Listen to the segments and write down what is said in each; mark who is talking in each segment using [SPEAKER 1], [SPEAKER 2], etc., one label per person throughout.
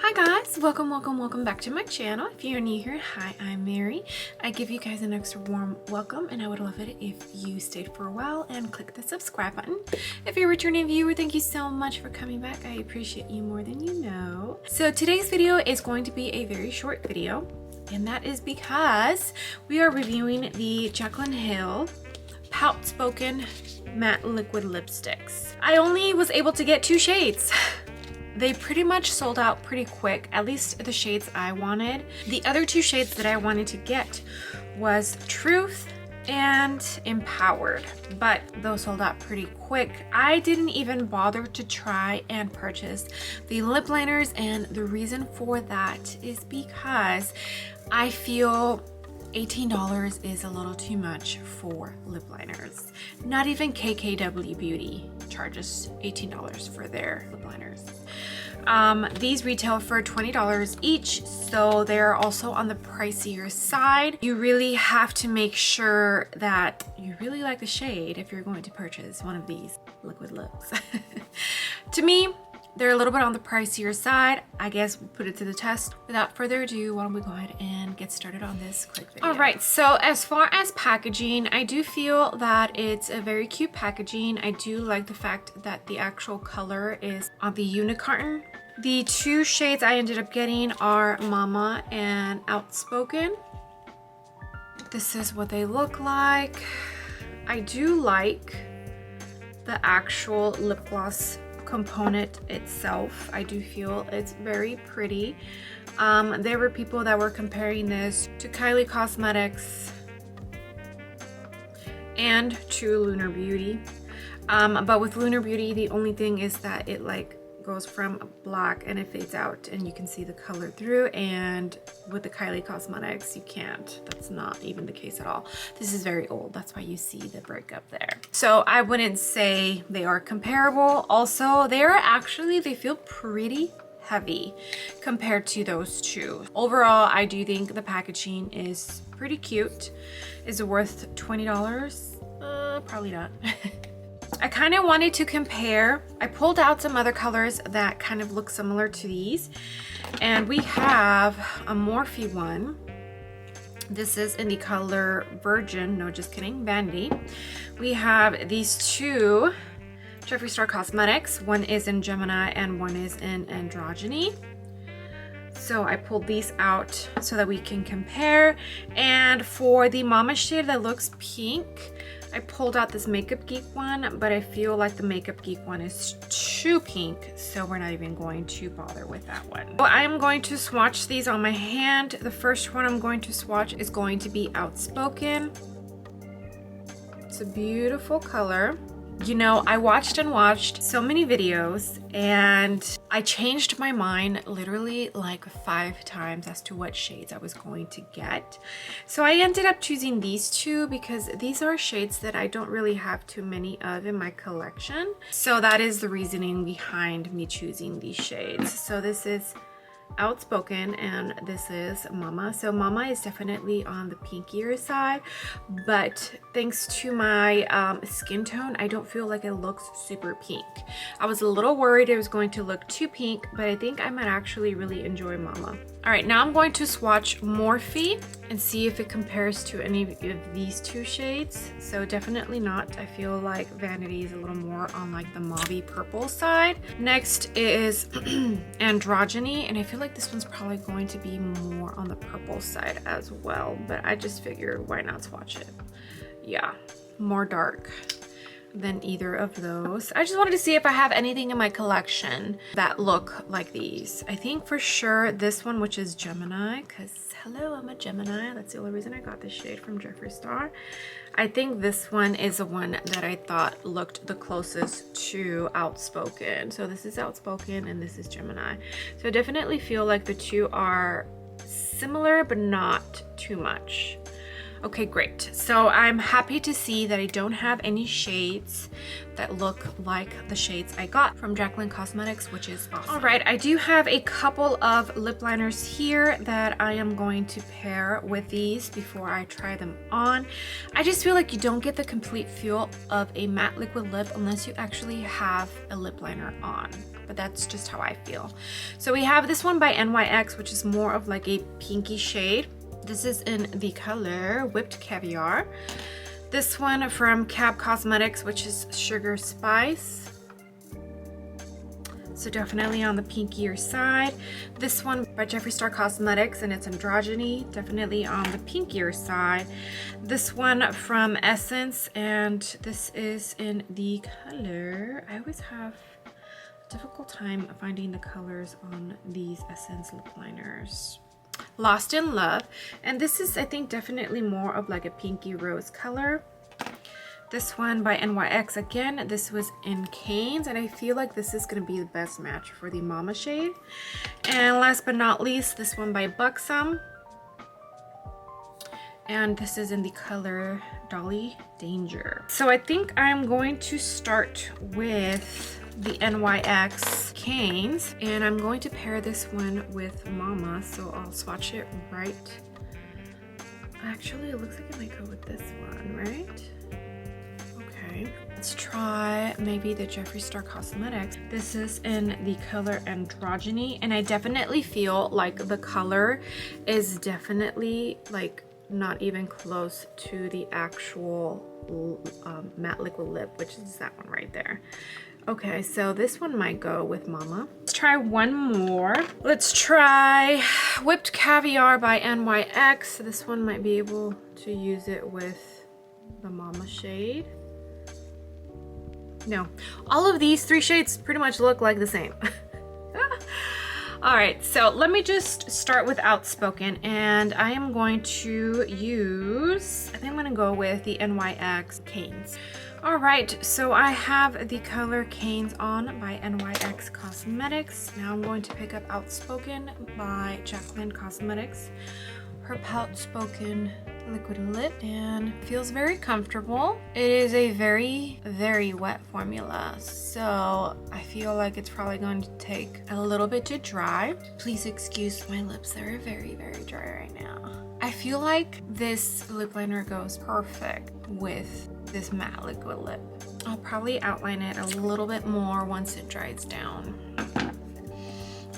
[SPEAKER 1] Hi guys, welcome back to my channel. If you're new here, hi, I'm Mary. I give you guys an extra warm welcome and I would love it if you stayed for a while and click the subscribe button. If you're a returning viewer, thank you so much for coming back. I appreciate you more than you know. So today's video is going to be a very short video, and that is because we are reviewing the Jaclyn Hill Poutspoken matte liquid lipsticks. I only was able to get 2 shades. They pretty much sold out pretty quick, at least the shades I wanted. The other 2 shades that I wanted to get was Truth and Empowered, but those sold out pretty quick. I didn't even bother to try and purchase the lip liners, and the reason for that is because I feel $18 is a little too much for lip liners. Not even KKW Beauty charges $18 for their lip liners. These retail for $20 each, so they're also on the pricier side. You really have to make sure that you really like the shade if you're going to purchase one of these liquid lips. To me, they're a little bit on the pricier side. I guess we'll put it to the test. Without further ado, why don't we go ahead and get started on this quick video. All right, so as far as packaging, I do feel that it's a very cute packaging. I do like the fact that the actual color is on the unicorn. The 2 shades I ended up getting are Mama and Outspoken. This is what they look like. I do like the actual lip gloss component itself. I do feel it's very pretty. There were people that were comparing this to Jaclyn Cosmetics and to Lunar Beauty, but with Lunar Beauty the only thing is that it like goes from black and it fades out and you can see the color through, and with the Jaclyn Cosmetics you can't. That's not even the case at all. This is very old, that's why you see the breakup there. So I wouldn't say they are comparable. Also, they feel pretty heavy compared to those 2. Overall, I do think the packaging is pretty cute. Is it worth $20? Probably not. I kind of wanted to compare. I pulled out some other colors that kind of look similar to these, and we have a Morphe one. This is in the color Virgin, no just kidding, Vanity. We have these 2 Jeffree Star Cosmetics. One is in Gemini and one is in Androgyny. So I pulled these out so that we can compare. And for the Mama shade that looks pink, I pulled out this Makeup Geek one, but I feel like the Makeup Geek one is too pink, so we're not even going to bother with that one. So I am going to swatch these on my hand. The first one I'm going to swatch is going to be Outspoken. It's a beautiful color. You know, I watched and watched so many videos and I changed my mind literally like 5 times as to what shades I was going to get. So I ended up choosing these 2 because these are shades that I don't really have too many of in my collection. So that is the reasoning behind me choosing these shades. So this is Outspoken and this is Mama. So Mama is definitely on the pinkier side, but thanks to my skin tone, I don't feel like it looks super pink. I was a little worried it was going to look too pink, but I think I might actually really enjoy Mama. All right, now I'm going to swatch Morphe and see if it compares to any of these 2 shades. So definitely not. I feel like Vanity is a little more on like the mauve purple side. Next is Androgyny, and I feel like this one's probably going to be more on the purple side as well, but I just figured why not swatch it. Yeah, more dark than either of those. I just wanted to see if I have anything in my collection that look like these. I think for sure this one, which is Gemini, because hello, I'm a Gemini. That's the only reason I got this shade from Jeffree Star. I think this one is the one that I thought looked the closest to Outspoken. So this is Outspoken and this is Gemini. So I definitely feel like the 2 are similar, but not too much. Okay, great. So I'm happy to see that I don't have any shades that look like the shades I got from Jaclyn Cosmetics, which is awesome. All right, I do have a couple of lip liners here that I am going to pair with these before I try them on. I just feel like you don't get the complete feel of a matte liquid lip unless you actually have a lip liner on. but that's just how I feel. So we have this one by NYX, which is more of like a pinky shade. This is in the color Whipped Caviar. This one from Cosmetics, which is Sugar Spice. So definitely on the pinkier side. This one by Jeffree Star Cosmetics, and it's Androgyny, definitely on the pinkier side. This one from Essence, and this is in the color, I always have a difficult time finding the colors on these Essence lip liners. Lost in Love, and this is, I think, definitely more of like a pinky rose color. This one by NYX, again, this was in Canes, and I feel like this is going to be the best match for the Mama shade. And last but not least, this one by Buxom, and this is in the color Dolly Danger. So I think I'm going to start with the NYX Canes, and I'm going to pair this one with Mama, so I'll swatch it right. Actually, it looks like it might go with this one, right? Let's try maybe the Jeffree Star Cosmetics. This is in the color Androgyny, and I definitely feel like the color is definitely like not even close to the actual matte liquid lip, which is that one right there. Okay, so this one might go with Mama. Let's try one more. Let's try Whipped Caviar by NYX. This one might be able to use it with the Mama shade. No, all of these three shades pretty much look like the same. All right, so let me just start with Outspoken, and I am going to use, I think I'm gonna go with the NYX Canes. All right, so I have the color Canes on by NYX Cosmetics. Now I'm going to pick up Outspoken by Jaclyn Cosmetics. Her Poutspoken liquid lip, and feels very comfortable. It is a very, very wet formula, so I feel like it's probably going to take a little bit to dry. Please excuse my lips, they're very, very dry right now. I feel like this lip liner goes perfect with this matte liquid lip. I'll probably outline it a little bit more once it dries down.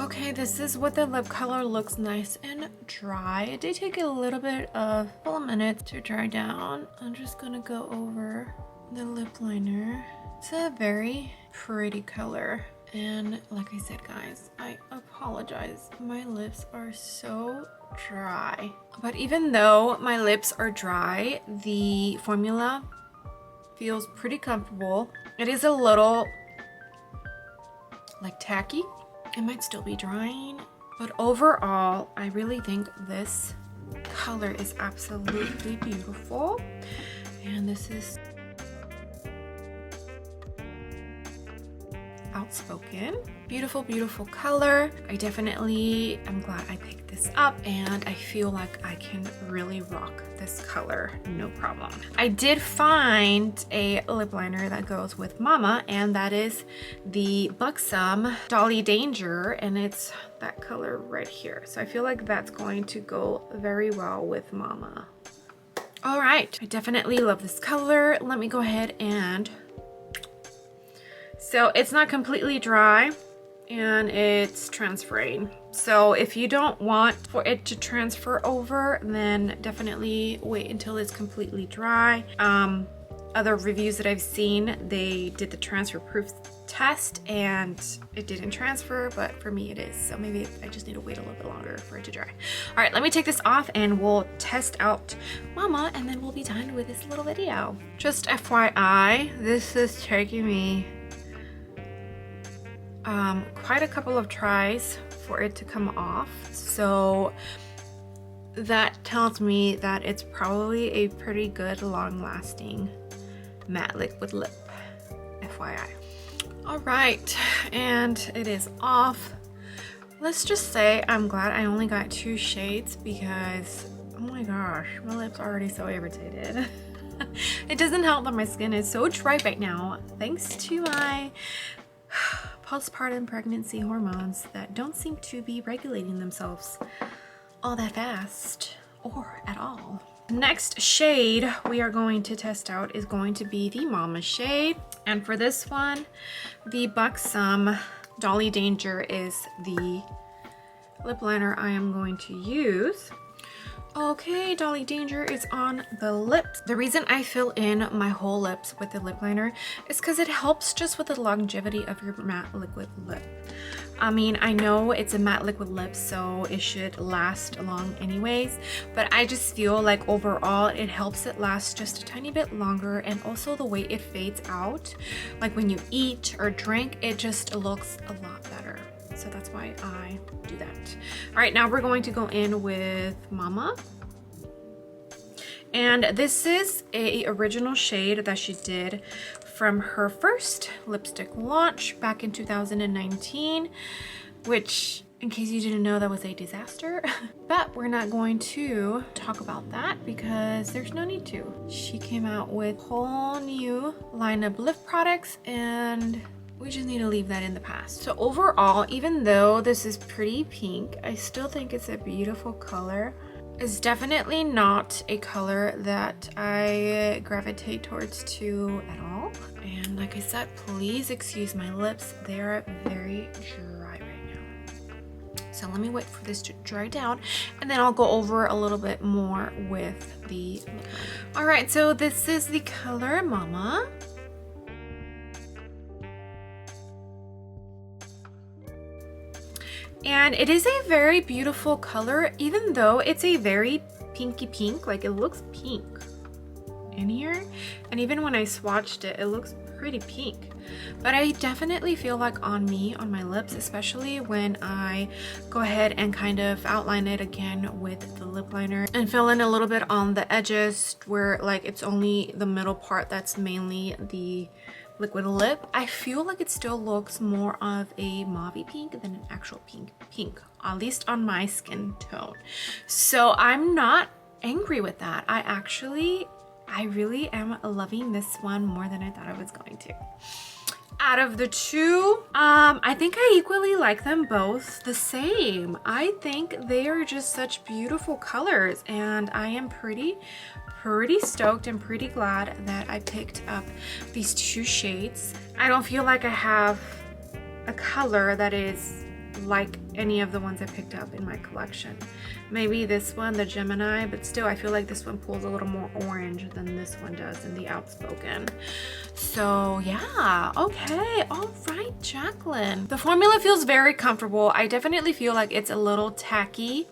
[SPEAKER 1] Okay, this is what the lip color looks nice and dry. It did take a little bit of a couple minutes to dry down. I'm just gonna go over the lip liner. It's a very pretty color. And like I said, guys, I apologize. My lips are so dry. But even though my lips are dry, the formula feels pretty comfortable. It is a little like tacky. It might still be drying, but overall, I really think this color is absolutely beautiful. And this is Outspoken. Beautiful, beautiful color. I definitely am glad I picked this up, and I feel like I can really rock this color, no problem. I did find a lip liner that goes with Mama, and that is the Buxom Dolly Danger, and it's that color right here. So I feel like that's going to go very well with Mama. All right, I definitely love this color. Let me go ahead and... So it's not completely dry, and it's transferring. So if you don't want for it to transfer over, then definitely wait until it's completely dry. Other reviews that I've seen, they did the transfer proof test and it didn't transfer, but for me it is. So maybe I just need to wait a little bit longer for it to dry. All right, let me take this off and we'll test out Mama, and then we'll be done with this little video. Just FYI, this is taking me quite a couple of tries for it to come off, so that tells me that it's probably a pretty good long-lasting matte liquid lip, FYI. All right, and it is off. Let's just say I'm glad I only got 2 shades because, oh my gosh, my lips are already so irritated. It doesn't help that my skin is so dry right now thanks to my postpartum pregnancy hormones that don't seem to be regulating themselves all that fast or at all. Next shade we are going to test out is going to be the Mama shade, and for this one, the Buxom Dolly Danger is the lip liner I am going to use. Okay, Dolly Danger is on the lips. The reason I fill in my whole lips with the lip liner is because it helps just with the longevity of your matte liquid lip. I mean, I know it's a matte liquid lip, so it should last long anyways, but I just feel like overall it helps it last just a tiny bit longer, and also the way it fades out, like when you eat or drink, it just looks a lot better. So that's why I do that. All right, now we're going to go in with Mama. And this is a original shade that she did from her first lipstick launch back in 2019, which, in case you didn't know, that was a disaster. But we're not going to talk about that because there's no need to. She came out with a whole new line of lip products, and we just need to leave that in the past. So overall, even though this is pretty pink, I still think it's a beautiful color. It's definitely not a color that I gravitate towards too at all. And like I said, please excuse my lips. They're very dry right now. So let me wait for this to dry down, and then I'll go over a little bit more with the lip liner. All right, so this is the color Mama. And it is a very beautiful color, even though it's a very pinky pink. Like, it looks pink in here, and even when I swatched it, it looks pretty pink. But I definitely feel like on me, on my lips, especially when I go ahead and kind of outline it again with the lip liner and fill in a little bit on the edges where like it's only the middle part that's mainly the liquid lip, I feel like it still looks more of a mauve pink than an actual pink, at least on my skin tone. So I'm not angry with that. I really am loving this one more than I thought I was going to. Out of the two, I think I equally like them both the same. I think they are just such beautiful colors, and I am pretty stoked and pretty glad that I picked up these two shades. I don't feel like I have a color that is like any of the ones I picked up in my collection. Maybe this one, the Gemini, but still I feel like this one pulls a little more orange than this one does in the Outspoken. So yeah, okay, all right, Jaclyn. The formula feels very comfortable. I definitely feel like it's a little tacky.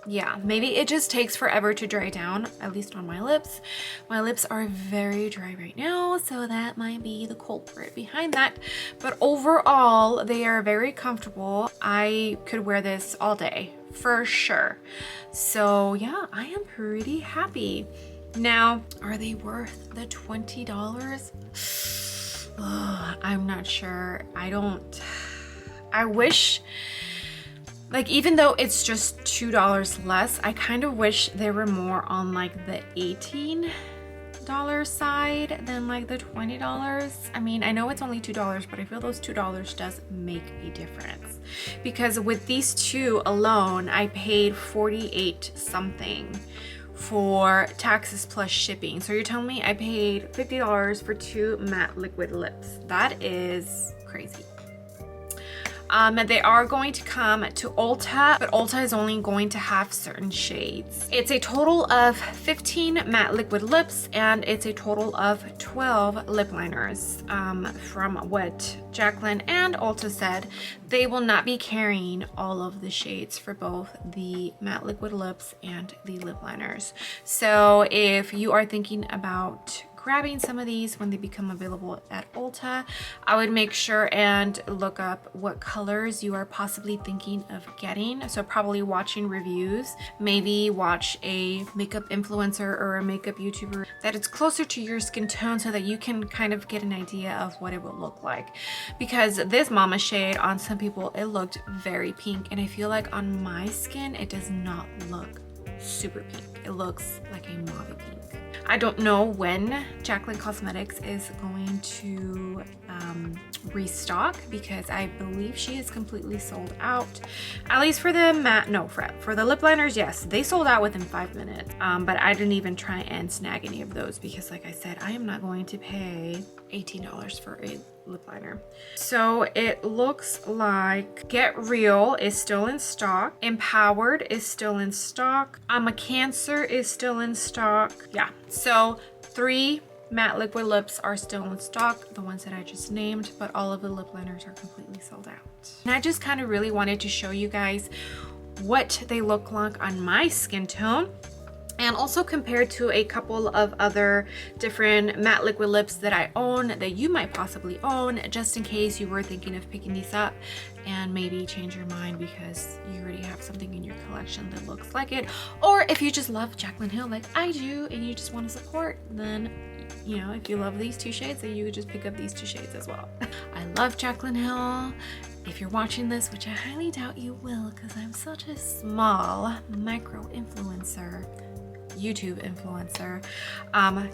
[SPEAKER 1] Yeah, maybe it just takes forever to dry down, at least on my lips. My lips are very dry right now, so that might be the culprit behind that. But overall, they are very comfortable. I could wear this all day, for sure. So yeah, I am pretty happy. Now, are they worth the $20? Ugh, I'm not sure. I wish, like, even though it's just $2 less, I kind of wish they were more on like the $18 side than like the $20. I mean, I know it's only $2, but I feel those $2 does make a difference, because with these two alone, I paid 48 something for taxes plus shipping. So you're telling me I paid $50 for two matte liquid lips? That is crazy. They are going to come to Ulta, but Ulta is only going to have certain shades. It's a total of 15 matte liquid lips, and it's a total of 12 lip liners. From what Jaclyn and Ulta said, they will not be carrying all of the shades for both the matte liquid lips and the lip liners. So if you are thinking about grabbing some of these when they become available at Ulta, I would make sure and look up what colors you are possibly thinking of getting. So probably watching reviews, maybe watch a makeup influencer or a makeup YouTuber that is closer to your skin tone so that you can kind of get an idea of what it will look like. Because this Mama shade, on some people, it looked very pink, and I feel like on my skin, it does not look super pink. It looks like a mauve pink. I don't know when Jaclyn Cosmetics is going to restock, because I believe she is completely sold out, at least for the matte. No, for the lip liners, yes, they sold out within 5 minutes. But I didn't even try and snag any of those, because like I said, I am not going to pay $18 for a lip liner. So it looks like Get Real is still in stock. Empowered is still in stock. I'm a Cancer is still in stock. Yeah, so 3 matte liquid lips are still in stock, the ones that I just named, but all of the lip liners are completely sold out. And I just kind of really wanted to show you guys what they look like on my skin tone, and also compared to a couple of other different matte liquid lips that I own, that you might possibly own, just in case you were thinking of picking these up and maybe change your mind because you already have something in your collection that looks like it. Or if you just love Jaclyn Hill like I do and you just want to support, then you know, if you love these 2 shades, then you would just pick up these 2 shades as well. I love Jaclyn Hill. If you're watching this, which I highly doubt you will because I'm such a small micro influencer, YouTube influencer.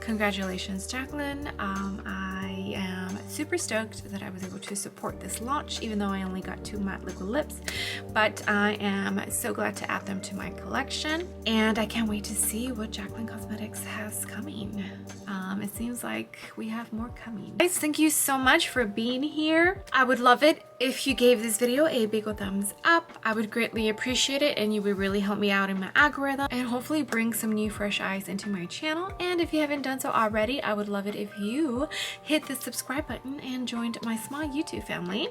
[SPEAKER 1] Congratulations, Jaclyn. I am super stoked that I was able to support this launch, even though I only got 2 matte liquid lips, but I am so glad to add them to my collection, and I can't wait to see what Jaclyn Cosmetics has coming. It seems like we have more coming. Guys, thank you so much for being here. I would love it if you gave this video a big ol' thumbs up. I would greatly appreciate it, and you would really help me out in my algorithm and hopefully bring some new fresh eyes into my channel. And if you haven't done so already, I would love it if you hit the subscribe button and joined my small YouTube family.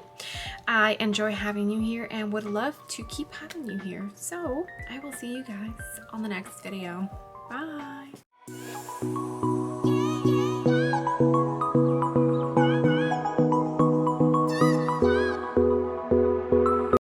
[SPEAKER 1] I enjoy having you here and would love to keep having you here. So I will see you guys on the next video. Bye.